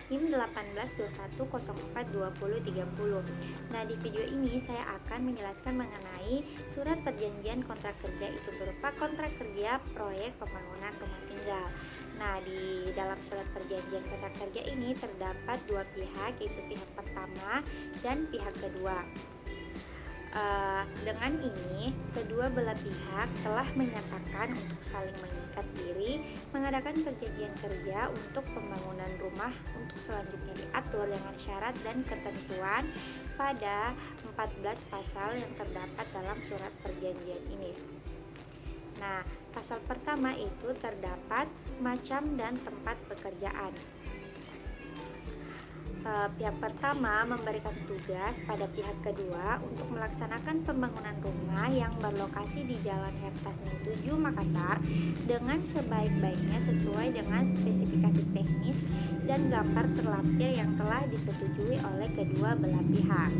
NIM 1821042030. Nah, di video ini saya akan menjelaskan mengenai surat perjanjian kontrak kerja, itu berupa kontrak kerja proyek pembangunan rumah tinggal. Nah, di dalam surat perjanjian kontrak kerja ini terdapat dua pihak, yaitu pihak pertama dan pihak kedua. Dengan ini, kedua belah pihak telah menyatakan untuk saling mengikat diri mengadakan perjanjian kerja untuk pembangunan rumah untuk selanjutnya diatur dengan syarat dan ketentuan pada 14 pasal yang terdapat dalam surat perjanjian ini. Nah, pasal pertama itu terdapat macam dan tempat pekerjaan. Pihak pertama memberikan tugas pada pihak kedua untuk melaksanakan pembangunan rumah yang berlokasi di Jalan Hertasning 7 Makassar dengan sebaik-baiknya sesuai dengan spesifikasi teknis dan gambar terlampir yang telah disetujui oleh kedua belah pihak.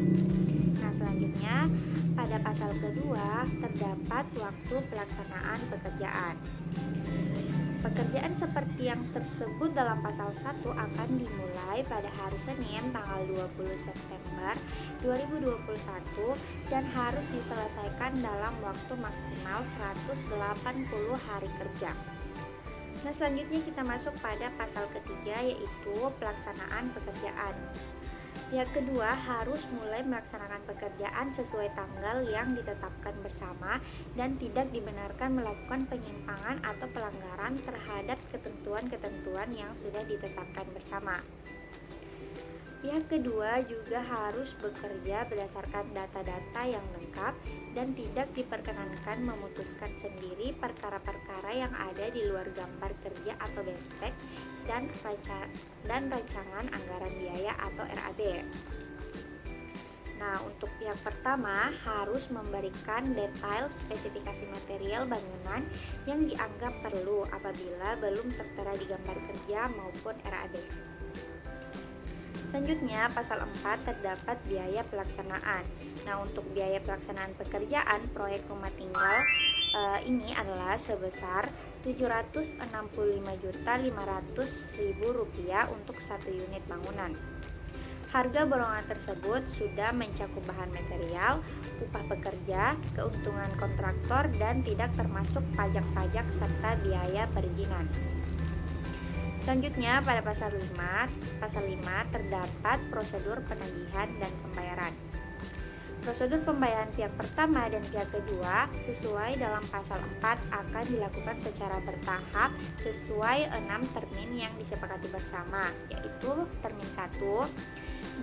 Nah, selanjutnya pada pasal kedua terdapat waktu pelaksanaan pekerjaan. Pekerjaan seperti yang tersebut dalam pasal 1 akan dimulai pada hari Senin tanggal 20 September 2021 dan harus diselesaikan dalam waktu maksimal 180 hari kerja. Nah, selanjutnya kita masuk pada pasal ketiga, yaitu pelaksanaan pekerjaan. Pihak kedua harus mulai melaksanakan pekerjaan sesuai tanggal yang ditetapkan bersama dan tidak dibenarkan melakukan penyimpangan atau pelanggaran terhadap ketentuan-ketentuan yang sudah ditetapkan bersama. Pihak kedua juga harus bekerja berdasarkan data-data yang lengkap dan tidak diperkenankan memutuskan sendiri perkara-perkara yang ada di luar gambar kerja atau BESTEK dan rancangan anggaran biaya atau RAB. Nah, untuk pihak pertama harus memberikan detail spesifikasi material bangunan yang dianggap perlu apabila belum tertera di gambar kerja maupun RAB. Selanjutnya, pasal 4 terdapat biaya pelaksanaan. Nah, untuk biaya pelaksanaan pekerjaan proyek rumah tinggal ini adalah sebesar Rp765.500.000 untuk satu unit bangunan. Harga borongan tersebut sudah mencakup bahan material, upah pekerja, keuntungan kontraktor, dan tidak termasuk pajak-pajak serta biaya perizinan. Selanjutnya pada pasal 5 terdapat prosedur penagihan dan pembayaran. Prosedur pembayaran pihak pertama dan pihak kedua sesuai dalam pasal 4 akan dilakukan secara bertahap sesuai 6 termin yang disepakati bersama, yaitu termin 1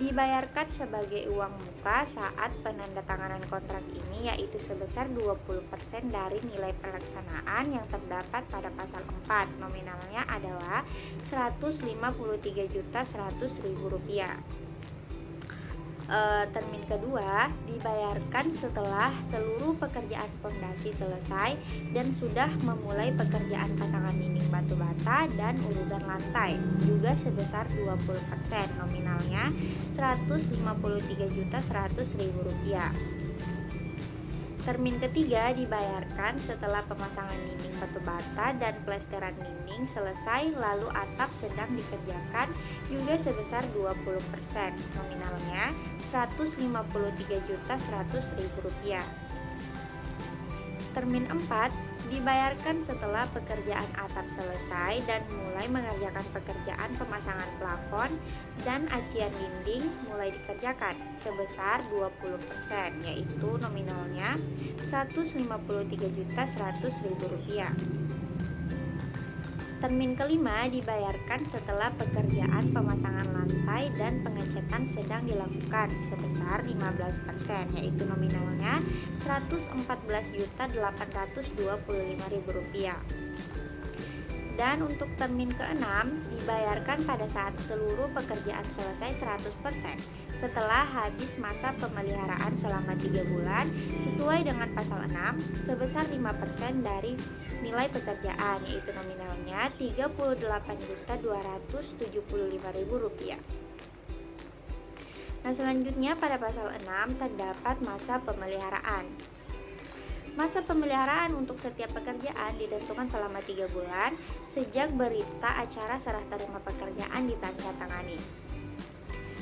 dibayarkan sebagai uang muka saat penandatanganan kontrak ini, yaitu sebesar 20% dari nilai pelaksanaan yang terdapat pada pasal 4. Nominalnya adalah Rp153.100.000. Termin kedua dibayarkan setelah seluruh pekerjaan fondasi selesai dan sudah memulai pekerjaan pasangan dinding batu bata dan urugan lantai, juga sebesar 20%, nominalnya Rp153.100.000. Termin ketiga dibayarkan setelah pemasangan dinding batu bata dan plesteran dinding selesai lalu atap sedang dikerjakan, juga sebesar 20%, nominalnya Rp153.100.000. Termin 4 dibayarkan setelah pekerjaan atap selesai dan mulai mengerjakan pekerjaan pemasangan plafon dan acian dinding mulai dikerjakan sebesar 20%, yaitu nominalnya Rp153.100.000. Termin kelima dibayarkan setelah pekerjaan pemasangan lantai dan pengecetan sedang dilakukan sebesar 15%, yaitu nominalnya Rp114.825.000. Dan untuk termin keenam dibayarkan pada saat seluruh pekerjaan selesai 100% setelah habis masa pemeliharaan selama 3 bulan sesuai dengan pasal 6 sebesar 5% dari nilai pekerjaan, yaitu nominalnya Rp38.275.000. Nah, selanjutnya pada pasal 6 terdapat masa pemeliharaan. Masa pemeliharaan untuk setiap pekerjaan ditentukan selama 3 bulan sejak berita acara serah terima pekerjaan ditandatangani.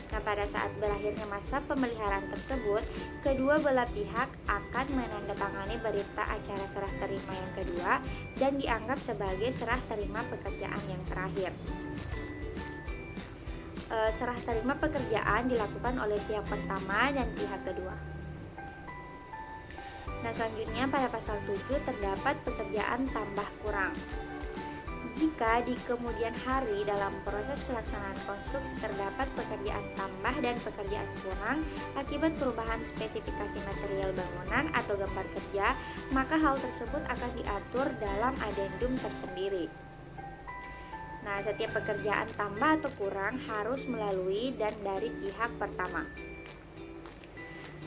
Nah, pada saat berakhirnya masa pemeliharaan tersebut, kedua belah pihak akan menandatangani berita acara serah terima yang kedua dan dianggap sebagai serah terima pekerjaan yang terakhir. Serah terima pekerjaan dilakukan oleh pihak pertama dan pihak kedua. Nah, selanjutnya pada pasal 7 terdapat pekerjaan tambah kurang. Jika di kemudian hari dalam proses pelaksanaan konstruksi terdapat pekerjaan tambah dan pekerjaan kurang akibat perubahan spesifikasi material bangunan atau gambar kerja, maka hal tersebut akan diatur dalam adendum tersendiri. Nah, setiap pekerjaan tambah atau kurang harus melalui dan dari pihak pertama.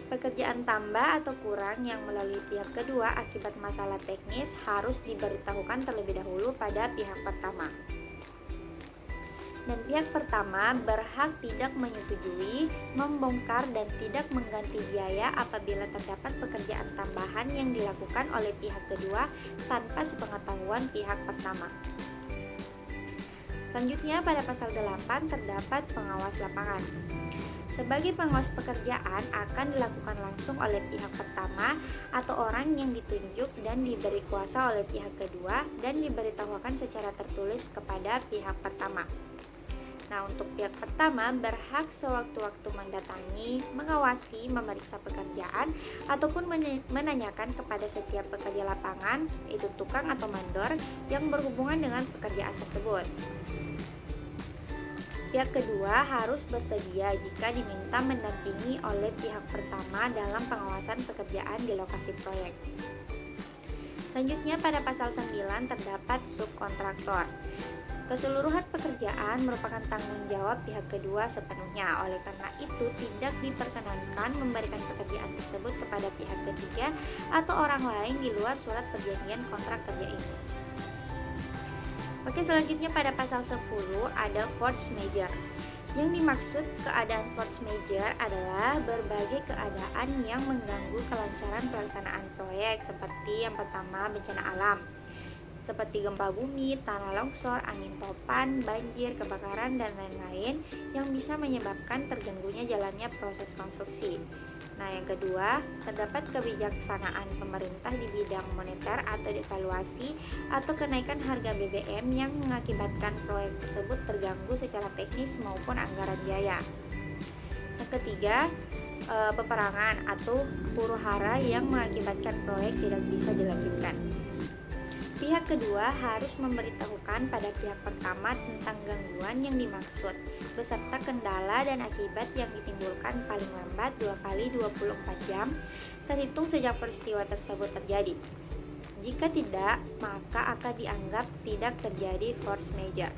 Pekerjaan tambah atau kurang yang melalui pihak kedua akibat masalah teknis harus diberitahukan terlebih dahulu pada pihak pertama. Dan pihak pertama berhak tidak menyetujui, membongkar, dan tidak mengganti biaya apabila terdapat pekerjaan tambahan yang dilakukan oleh pihak kedua tanpa sepengetahuan pihak pertama. Selanjutnya pada pasal 8 terdapat pengawas lapangan. Sebagai pengawas pekerjaan akan dilakukan langsung oleh pihak pertama atau orang yang ditunjuk dan diberi kuasa oleh pihak kedua dan diberitahukan secara tertulis kepada pihak pertama. Nah, untuk pihak pertama berhak sewaktu-waktu mendatangi, mengawasi, memeriksa pekerjaan ataupun menanyakan kepada setiap pekerja lapangan, yaitu tukang atau mandor yang berhubungan dengan pekerjaan tersebut. Pihak kedua harus bersedia jika diminta mendampingi oleh pihak pertama dalam pengawasan pekerjaan di lokasi proyek. Selanjutnya pada pasal 9 terdapat subkontraktor. Keseluruhan pekerjaan merupakan tanggung jawab pihak kedua sepenuhnya. Oleh karena itu tidak diperkenankan memberikan pekerjaan tersebut kepada pihak ketiga atau orang lain di luar surat perjanjian kontrak kerja ini. Oke, selanjutnya pada pasal 10 ada force majeure. Yang dimaksud keadaan force majeure adalah berbagai keadaan yang mengganggu kelancaran pelaksanaan proyek seperti yang pertama bencana alam seperti gempa bumi, tanah longsor, angin topan, banjir, kebakaran, dan lain-lain yang bisa menyebabkan terganggunya jalannya proses konstruksi. Nah, yang kedua, terdapat kebijaksanaan pemerintah di bidang moneter atau devaluasi atau kenaikan harga BBM yang mengakibatkan proyek tersebut terganggu secara teknis maupun anggaran biaya. Yang ketiga, peperangan atau huru-hara yang mengakibatkan proyek tidak bisa dilanjutkan. Pihak kedua harus memberitahukan pada pihak pertama tentang gangguan yang dimaksud, beserta kendala dan akibat yang ditimbulkan paling lambat 2 kali 24 jam terhitung sejak peristiwa tersebut terjadi. Jika tidak, maka akan dianggap tidak terjadi force majeure.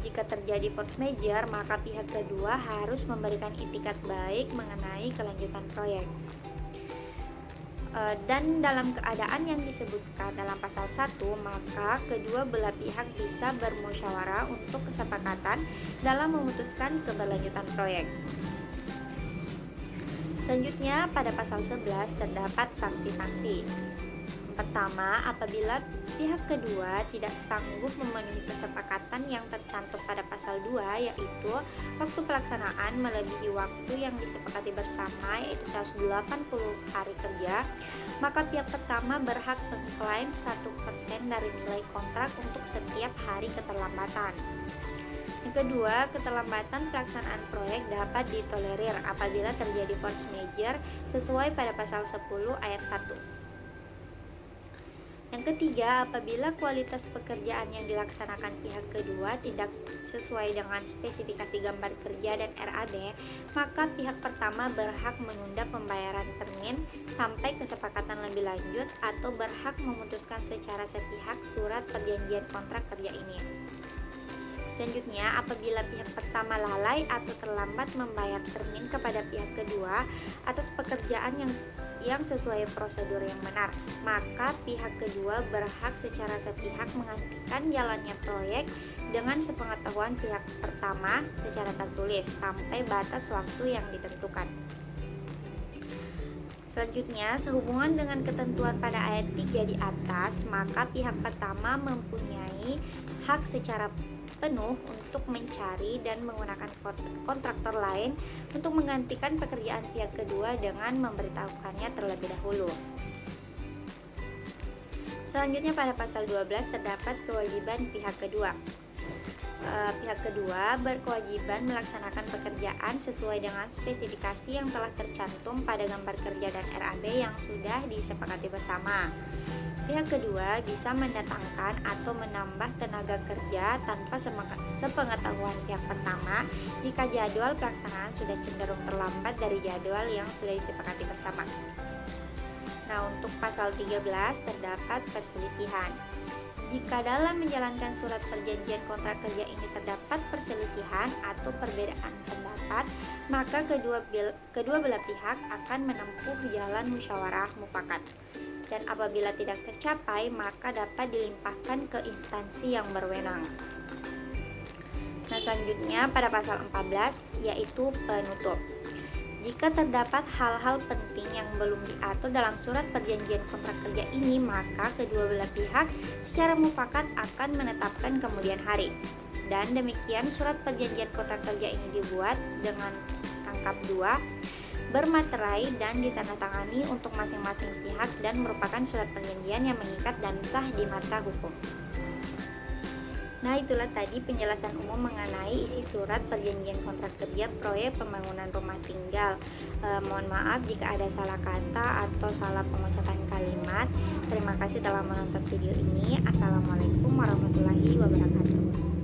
Jika terjadi force majeure, maka pihak kedua harus memberikan itikat baik mengenai kelanjutan proyek. Dan dalam keadaan yang disebutkan dalam pasal 1, maka kedua belah pihak bisa bermusyawarah untuk kesepakatan dalam memutuskan keberlanjutan proyek. Selanjutnya pada pasal 11 terdapat sanksi-sanksi. Pertama, apabila pihak kedua tidak sanggup memenuhi kesepakatan yang tercantum pada pasal 2, yaitu waktu pelaksanaan melebihi waktu yang disepakati bersama, yaitu 180 hari kerja, maka pihak pertama berhak mengklaim 1% dari nilai kontrak untuk setiap hari keterlambatan. Yang kedua, keterlambatan pelaksanaan proyek dapat ditolerir apabila terjadi force majeure sesuai pada pasal 10 ayat 1. Yang ketiga, apabila kualitas pekerjaan yang dilaksanakan pihak kedua tidak sesuai dengan spesifikasi gambar kerja dan RAB, maka pihak pertama berhak menunda pembayaran termin sampai kesepakatan lebih lanjut atau berhak memutuskan secara sepihak surat perjanjian kontrak kerja ini. Selanjutnya, apabila pihak pertama lalai atau terlambat membayar termin kepada pihak kedua atas pekerjaan yang sesuai prosedur yang benar, maka pihak kedua berhak secara sepihak menghentikan jalannya proyek dengan sepengetahuan pihak pertama secara tertulis sampai batas waktu yang ditentukan. Selanjutnya, sehubungan dengan ketentuan pada ayat 3 di atas, maka pihak pertama mempunyai hak secara penuh untuk mencari dan menggunakan kontraktor lain untuk menggantikan pekerjaan pihak kedua dengan memberitahukannya terlebih dahulu. Selanjutnya pada pasal 12 terdapat kewajiban pihak kedua. Pihak kedua berkewajiban melaksanakan pekerjaan sesuai dengan spesifikasi yang telah tercantum pada gambar kerja dan RAB yang sudah disepakati bersama. Pihak kedua bisa mendatangkan atau menambah tenaga kerja tanpa sepengetahuan pihak pertama jika jadwal pelaksanaan sudah cenderung terlambat dari jadwal yang sudah disepakati bersama. Nah, untuk pasal 13 terdapat perselisihan. Jika dalam menjalankan surat perjanjian kontrak kerja ini terdapat perselisihan atau perbedaan pendapat, maka kedua belah pihak akan menempuh jalan musyawarah mufakat. Dan apabila tidak tercapai, maka dapat dilimpahkan ke instansi yang berwenang. Nah, selanjutnya pada pasal 14 yaitu penutup. Jika terdapat hal-hal penting yang belum diatur dalam surat perjanjian kontrak kerja ini, maka kedua belah pihak secara mufakat akan menetapkan kemudian hari. Dan demikian surat perjanjian kontrak kerja ini dibuat dengan rangkap 2, bermaterai dan ditandatangani untuk masing-masing pihak dan merupakan surat perjanjian yang mengikat dan sah di mata hukum. Nah, itulah tadi penjelasan umum mengenai isi surat perjanjian kontrak kerja proyek pembangunan rumah tinggal. Mohon maaf jika ada salah kata atau salah pengucapan kalimat. Terima kasih telah menonton video ini. Assalamualaikum warahmatullahi wabarakatuh.